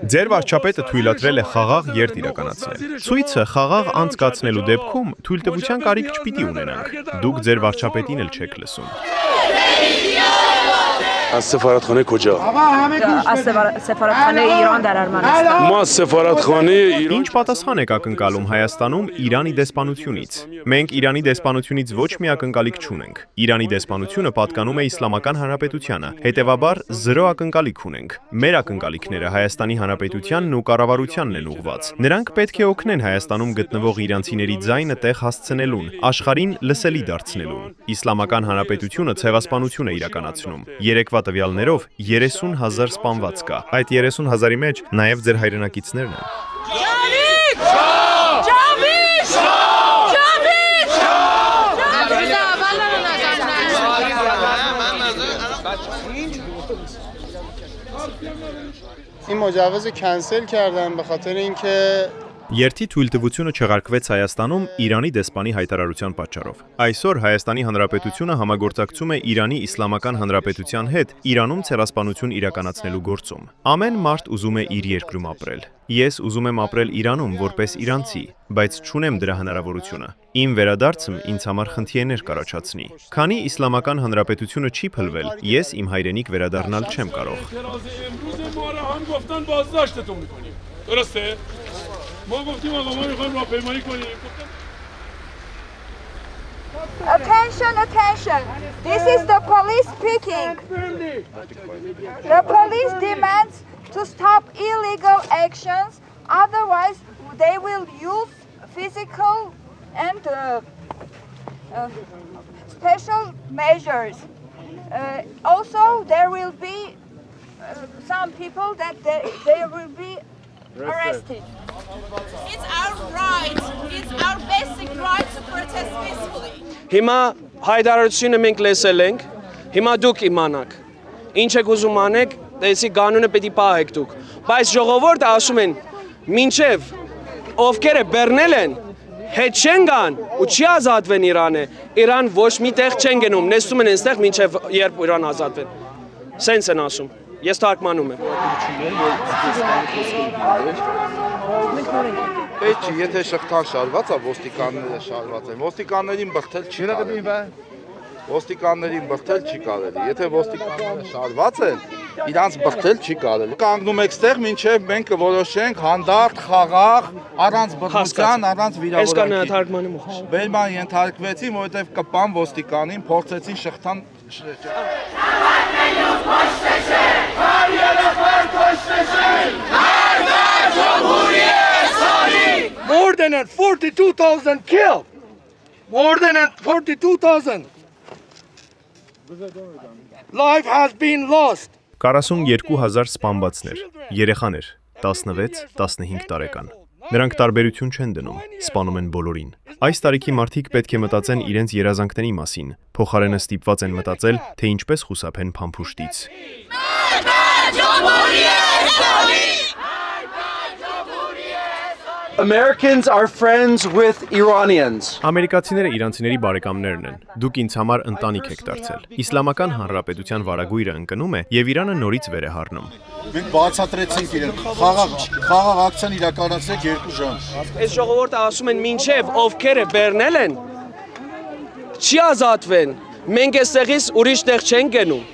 Ձեր վարչապետը թույլատրել է խաղաղ երթ իրականացնել։ Ցույցը խաղաղ անցկացնելու դեպքում թույլտվության կարիք չպիտի ունենանք։ Դուք ձեր վարչապետին էլ չեք լսում։ Սեֆարատխանե քոջա։ Սեֆարատխանե Իրան դարարմանստան։ Մա սեֆարատխանե Ինչ պատասխան եք ակնկալում Հայաստանում Իրանի դեսպանությունից։ Մենք Իրանի դեսպանությունից ոչ մի ակնկալիք չունենք։ Իրանի դեսպանությունը պատկանում է Իսլամական Հանրապետությանը, հետևաբար զրո ակնկալիք ունենք։ Մեր ակնկալիքները Հայաստանի Հանրապետությանն ու կառավարությանն են ուղղված։ Նրանք պետք է օգնեն Հայաստանում գտնվող իրանցիների ձայնը տեղ հասցնելուն, աշխարհին լսելի դարձնելուն։ Իսլամական Հանրապետությունը ցեղասպանություն է իրականացնում։ Երեկվա տվյալներով 30,000 սպանված կա։ Այդ 30,000-ի մեջ նաև ձեր հայրենակիցներն են։ این مجوز کنسل کردن به خاطر اینکه Երթի թույլտվությունը չեղարկվեց Հայաստանում Իրանի դեսպանի հայտարարության պատճառով։ Այսօր Հայաստանի Հանրապետությունը համագործակցում է Իրանի Իսլամական Հանրապետության հետ Իրանում ցեղասպանություն իրականացնելու գործում։ Ամեն մարդ ուզում է իր երկրում ապրել։ Ես ուզում եմ ապրել Իրանում որպես իրանցի, բայց չունեմ դրա հնարավորությունը։ Իմ վերադարձը ինձ համար խնդիրներ կառաջացնի։ Քանի Իսլամական Հանրապետությունը չի փլվել, ես իմ հայրենիք վերադառնալ չեմ կարող։ Attention, attention. This is the police speaking. The police demands to stop illegal actions, otherwise they will use physical and special measures. Also, there will be some people that they will be arrested. It's our right. It's our basic right to protest peacefully. Հիմա հայտարարությունը մենք լսել ենք, հիմա դուք իմանաք։ Ինչ եք ուզում անեք, դեսի կանոնը պետք է պահեք դուք։ Բայց ժողովուրդը ասում են, մինչև ովքեր բեռնել են, հետ չեն գան ու չի ազատվեն Իրանը։ Իրան ոչ մի տեղ չեն գնում, նստում են այնտեղ մինչև երբ Իրան ազատվեն։ Սենց են ասում։ Ես թարգմանում եմ։ Պետք չի, եթե շղթան շարված է, ոստիկանները շարված են։ Ոստիկաններին բրդել չի կարելի։ Ոստիկաններին բրդել չի կարելի։ Եթե ոստիկանները շարված են, իրանց բրդել չի կարելի։ Կանգնում եք ստեղ, մինչև մենք կորոշենք հանդարտ, խաղաղ, առանց բռնության, առանց վիրավորանքի։ Ես կանա թարգմանում եմ։ Բերման ենթարկվեցին, որովհետև կպան ոստիկանին, փորձեցին շղթան More than 42,000 killed. More than 42,000. Life has been lost. 42,000 սպանվածներ, երեխաներ, 16-15 տարեկան։ Նրանք տարբերություն չեն դնում, սպանում են բոլորին։ Այս տարիքի մարդիկ պետք է մտածեն իրենց երազանքների մասին, փոխարենը ստիպված են մտածել, թե ինչպես խուսափեն փամփուշտից։ Americans are friends with Iranians. Ամերիկացիները իրանցիների բարեկամներն են։ Դուք ինձ համար ընտանիք եք դարձել։ Իսլամական Հանրապետության վարագույրը ընկնում է եւ Իրանը նորից վեր է հառնում։ Մենք բացատրեցինք իրեն խաղաղ ակցիան իրականացրեք 2 ժամ։ Այս ժողովուրդը ասում են մինչև ովքեր բեռնել են չի ազատվեն։ Մենք այստեղից ուրիշ տեղ չենք գնում։